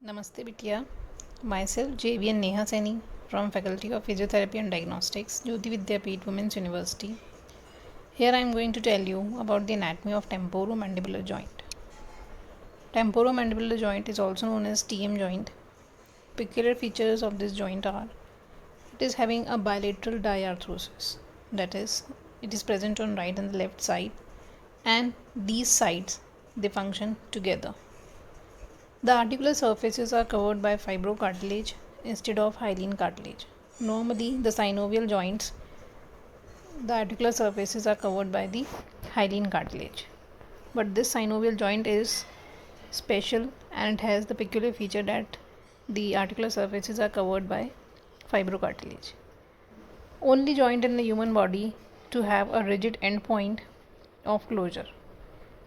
Namaste Bitya. Myself JVN Neha Saini from Faculty of Physiotherapy and Diagnostics, Jyoti Vidyapeeth Women's University. Here I am going to tell you about the anatomy of temporomandibular joint. Temporomandibular joint is also known as TM joint. Peculiar features of this joint are it is having a bilateral diarthrosis, that is, it is present on right and the left side, and these sides they function together. The articular surfaces are covered by fibrocartilage instead of hyaline cartilage. Normally, the synovial joints, the articular surfaces are covered by the hyaline cartilage. But this synovial joint is special and it has the peculiar feature that the articular surfaces are covered by fibrocartilage. Only joint in the human body to have a rigid endpoint of closure,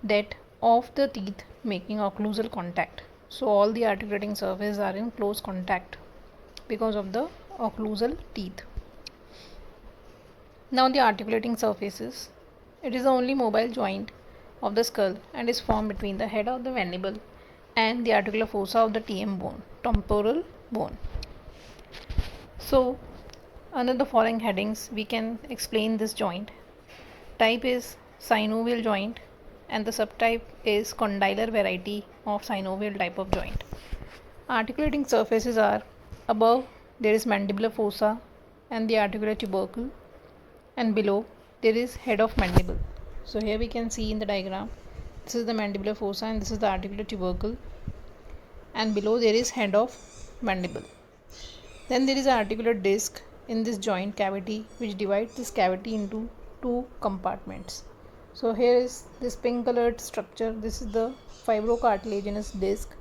that of the teeth making occlusal contact. So all the articulating surfaces are in close contact because of the occlusal teeth. Now the articulating surfaces. It is the only mobile joint of the skull and is formed between the head of the mandible and the articular fossa of the TM bone, temporal bone. So under the following headings we can explain this joint. Type is synovial joint and the subtype is condylar variety of synovial type of joint. Articulating surfaces are above there is mandibular fossa and the articular tubercle, and below there is head of mandible. So here we can see in the diagram, this is the mandibular fossa and this is the articular tubercle, and below there is head of mandible. Then there is an articular disc in this joint cavity which divides this cavity into two compartments. So here is this pink colored structure. This is the fibrocartilaginous disc,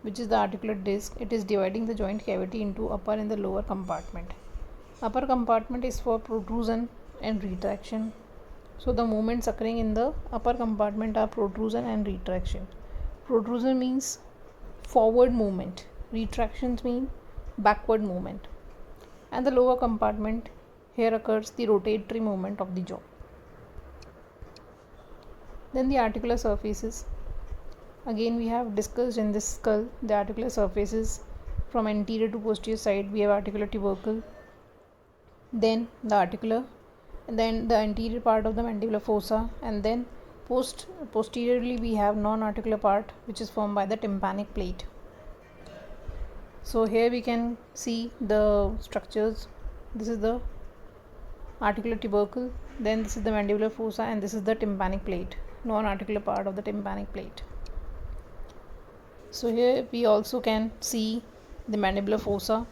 which is the articular disc. It is dividing the joint cavity into upper and the lower compartment. Upper compartment is for protrusion and retraction. So the movements occurring in the upper compartment are protrusion and retraction. Protrusion means forward movement. Retractions mean backward movement. And the lower compartment, here occurs the rotatory movement of the jaw. Then the articular surfaces. Again we have discussed in this skull the articular surfaces. From anterior to posterior side we have articular tubercle, then the articular, and then the anterior part of the mandibular fossa, and then posteriorly we have non-articular part which is formed by the tympanic plate. So here we can see the structures. This is the articular tubercle, then this is the mandibular fossa, and this is the tympanic plate, non-articular part of the tympanic plate. So here we also can see the mandibular fossa,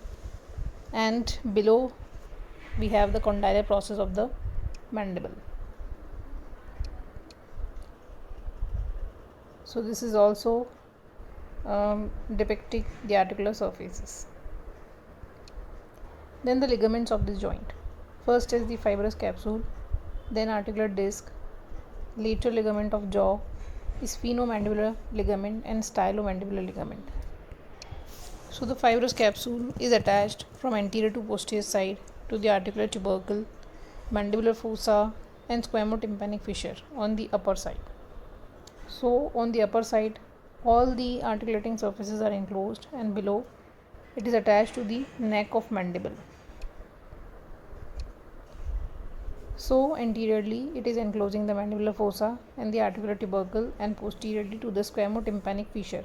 and below we have the condylar process of the mandible. So this is also depicting the articular surfaces. Then the ligaments of this joint. First is the fibrous capsule, then articular disc, lateral ligament of jaw, sphenomandibular ligament, and stylomandibular ligament. So the fibrous capsule is attached from anterior to posterior side to the articular tubercle, mandibular fossa, and squamotympanic fissure on the upper side. So on the upper side all the articulating surfaces are enclosed, and below it is attached to the neck of mandible. So anteriorly it is enclosing the mandibular fossa and the articular tubercle, and posteriorly to the squamotympanic fissure.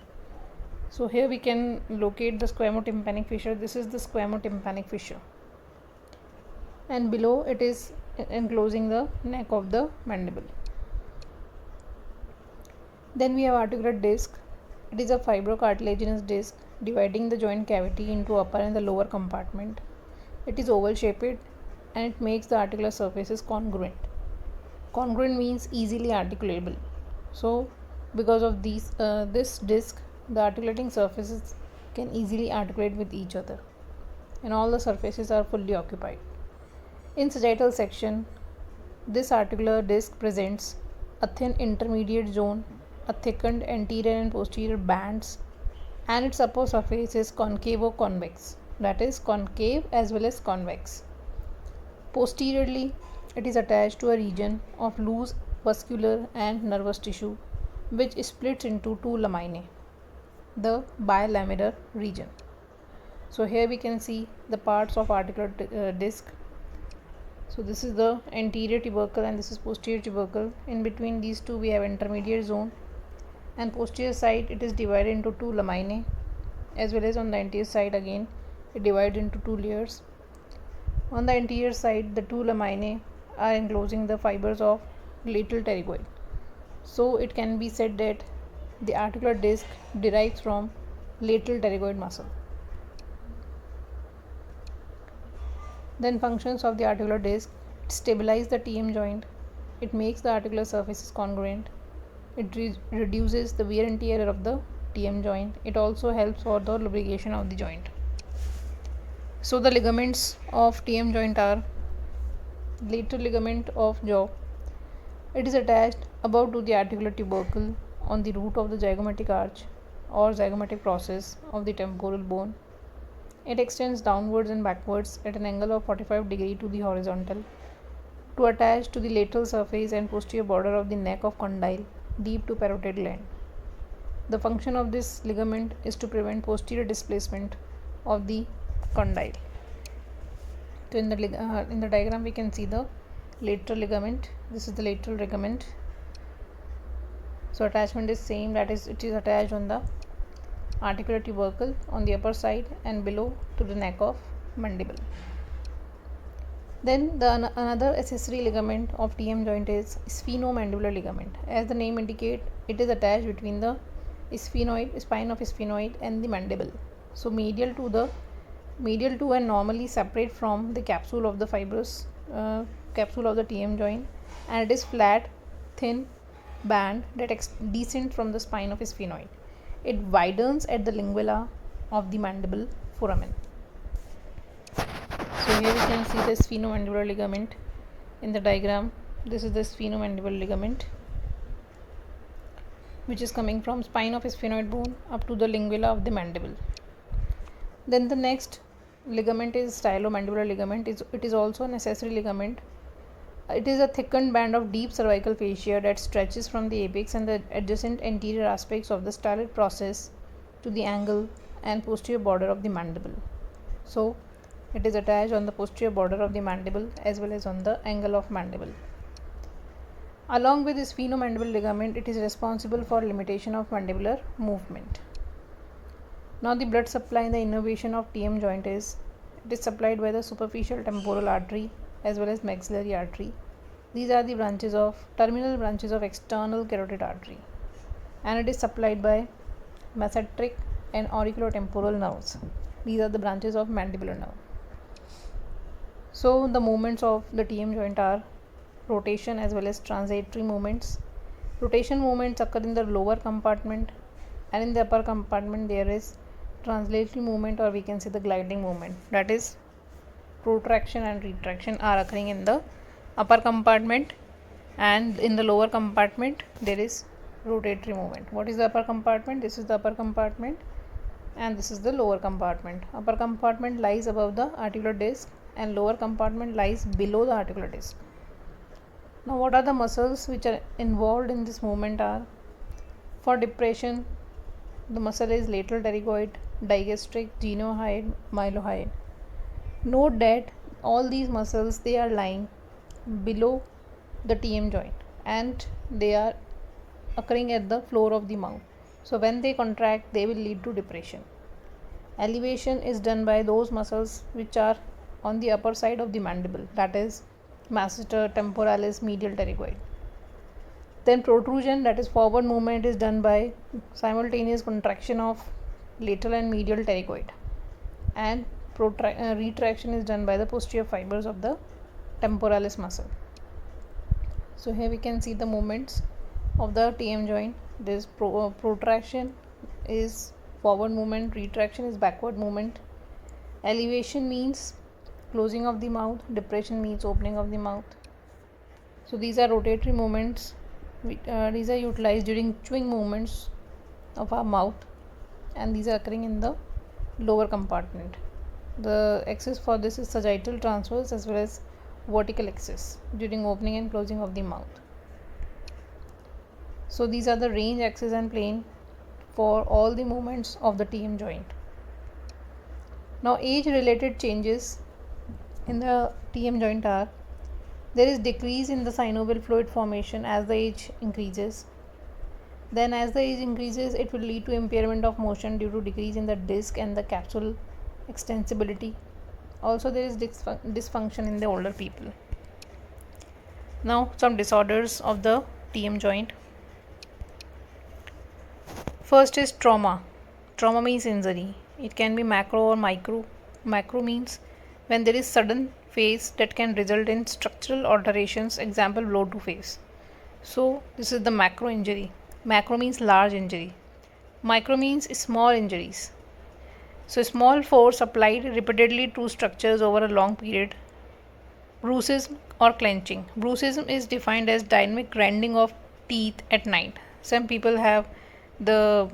So here we can locate the squamotympanic fissure. This is the squamotympanic fissure, and below it is enclosing the neck of the mandible. Then we have articular disc. It is a fibrocartilaginous disc dividing the joint cavity into upper and the lower compartment. It is oval shaped and it makes the articular surfaces congruent. Congruent means easily articulable. So because of this disc, the articulating surfaces can easily articulate with each other, and all the surfaces are fully occupied. In sagittal section, this articular disc presents a thin intermediate zone, a thickened anterior and posterior bands, and its upper surface is concavo-convex, that is concave as well as convex. Posteriorly, it is attached to a region of loose vascular and nervous tissue which splits into two laminae. the bilaminar region. So here we can see the parts of articular disc. So this is the anterior tubercle and this is posterior tubercle. In between these two we have intermediate zone, and posterior side it is divided into two laminae, as well as on the anterior side again it divided into two layers. On the anterior side the two laminae are enclosing the fibers of lateral pterygoid. So it can be said that the articular disc derives from lateral pterygoid muscle. Then functions of the articular disc: it stabilizes the TM joint, it makes the articular surfaces congruent, it reduces the wear and tear of the TM joint, it also helps for the lubrication of the joint. So the ligaments of TM joint are: lateral ligament of jaw, it is attached above to the articular tubercle on the root of the zygomatic arch or zygomatic process of the temporal bone. It extends downwards and backwards at an angle of 45 degrees to the horizontal to attach to the lateral surface and posterior border of the neck of condyle deep to parotid gland. The function of this ligament is to prevent posterior displacement of the condyle. So in the diagram we can see the lateral ligament. This is the lateral ligament. So attachment is same, that is it is attached on the articular tubercle on the upper side and below to the neck of mandible. Then another accessory ligament of TM joint is sphenomandibular ligament. As the name indicates, it is attached between the spine of sphenoid and the mandible. So medial to and normally separate from the capsule of the fibrous capsule of the TM joint, and it is flat, thin band that descends from the spine of sphenoid. It widens at the lingula of the mandible foramen. So here we can see the sphenomandibular ligament in the diagram. This is the sphenomandibular ligament, which is coming from spine of sphenoid bone up to the lingula of the mandible. Then the next ligament is stylomandibular ligament. It is also an accessory ligament. It is a thickened band of deep cervical fascia that stretches from the apex and the adjacent anterior aspects of the styloid process to the angle and posterior border of the mandible. So it is attached on the posterior border of the mandible as well as on the angle of mandible. Along with the sphenomandibular ligament, it is responsible for limitation of mandibular movement. Now the blood supply in the innervation of TM joint is supplied by the superficial temporal artery as well as maxillary artery. These are the terminal branches of external carotid artery, and it is supplied by mesenteric and auriculotemporal nerves. These are the branches of mandibular nerve. So the movements of the TM joint are rotation as well as transitory movements. Rotation movements occur in the lower compartment, and in the upper compartment there is translatory movement, or we can say the gliding movement, that is protraction and retraction are occurring in the upper compartment, and in the lower compartment there is rotatory movement. What is the upper compartment? This is the upper compartment and this is the lower compartment. Upper compartment lies above the articular disc and lower compartment lies below the articular disc. Now what are the muscles which are involved in this movement are: for depression the muscle is lateral pterygoid, digastric, glenoid, mylohyoid. Note that all these muscles, they are lying below the TM joint and they are occurring at the floor of the mouth. So when they contract, they will lead to depression. Elevation is done by those muscles which are on the upper side of the mandible, that is masseter, temporalis, medial pterygoid. Then protrusion, that is forward movement, is done by simultaneous contraction of lateral and medial pterygoid, and retraction is done by the posterior fibers of the temporalis muscle. So here we can see the movements of the TM joint. This protraction is forward movement, retraction is backward movement. Elevation means closing of the mouth, depression means opening of the mouth. So these are rotatory movements. These are utilized during chewing movements of our mouth, and these are occurring in the lower compartment. The axis for this is sagittal, transverse as well as vertical axis during opening and closing of the mouth. So these are the range, axis and plane for all the movements of the TM joint. Now age related changes in the TM joint are: there is decrease in the synovial fluid formation as the age increases. Then as the age increases, it will lead to impairment of motion due to decrease in the disc and the capsule extensibility. Also there is dysfunction in the older people. Now some disorders of the TM joint. First is trauma. Trauma means injury. It can be macro or micro. Macro means when there is sudden phase that can result in structural alterations, example blow to face. So this is the macro injury. Macro means large injury. Micro means small injuries. So small force applied repeatedly to structures over a long period. Bruxism or clenching. Bruxism is defined as dynamic grinding of teeth at night. Some people have the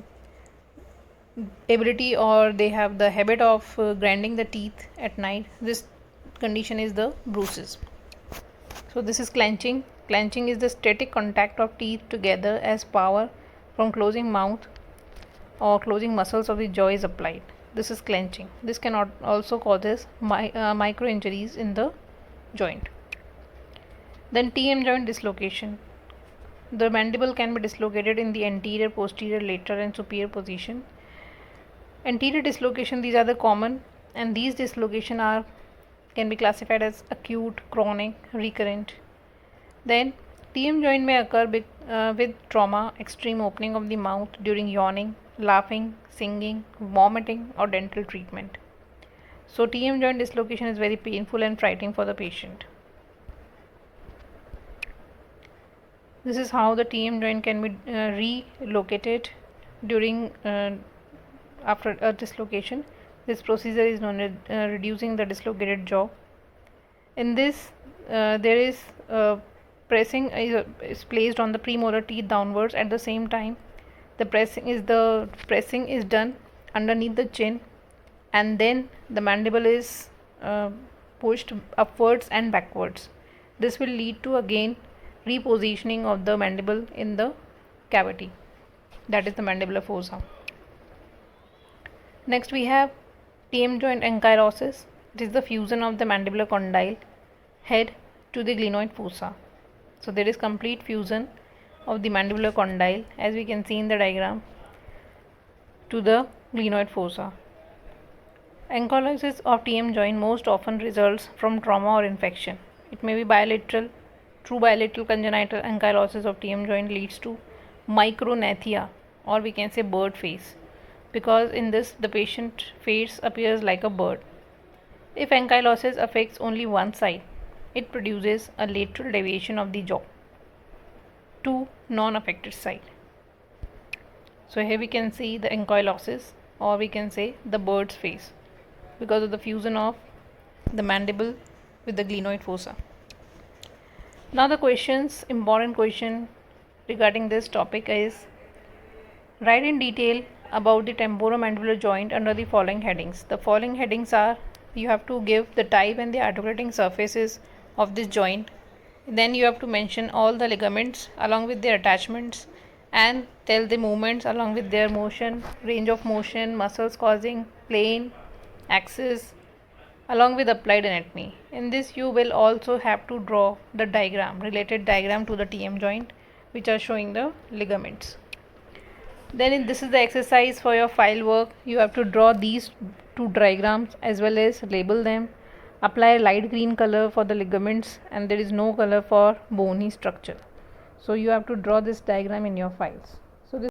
ability or they have the habit of grinding the teeth at night. This condition is the bruxism. So this is clenching. Clenching is the static contact of teeth together as power from closing mouth or closing muscles of the jaw is applied. This is clenching. This can also causes micro injuries in the joint. Then TM joint dislocation. The mandible can be dislocated in the anterior, posterior, lateral and superior position. Anterior dislocation, these are the common, and these dislocation can be classified as acute, chronic, recurrent. Then TM joint may occur with trauma, extreme opening of the mouth during yawning, laughing, singing, vomiting or dental treatment. So TM joint dislocation is very painful and frightening for the patient. This is how the TM joint can be relocated during after a dislocation. This procedure is known as reducing the dislocated jaw. In this there is pressing is placed on the premolar teeth downwards. At the same time the pressing is done underneath the chin, and then the mandible is pushed upwards and backwards. This will lead to again repositioning of the mandible in the cavity, that is the mandibular fossa. Next we have TM joint ankylosis. It is the fusion of the mandibular condyle head to the glenoid fossa. So there is complete fusion of the mandibular condyle, as we can see in the diagram, to the glenoid fossa. Ankylosis of TM joint most often results from trauma or infection. It may be bilateral. True bilateral congenital ankylosis of TM joint leads to micrognathia, or we can say bird face, because in this the patient face appears like a bird. If ankylosis affects only one side, it produces a lateral deviation of the jaw to non-affected side. So here we can see the ankylosis, or we can say the bird's face, because of the fusion of the mandible with the glenoid fossa. Now the important question regarding this topic is: write in detail about the temporomandibular joint under the following headings. The following headings are: you have to give the type and the articulating surfaces of this joint. Then you have to mention all the ligaments along with their attachments and tell the movements along with their motion, range of motion, muscles causing, plane, axis, along with applied anatomy. In this you will also have to draw the related diagram to the TM joint, which are showing the ligaments. Then this is the exercise for your file work. You have to draw these two diagrams as well as label them. Apply light green color for the ligaments, and there is no color for bony structure. So you have to draw this diagram in your files.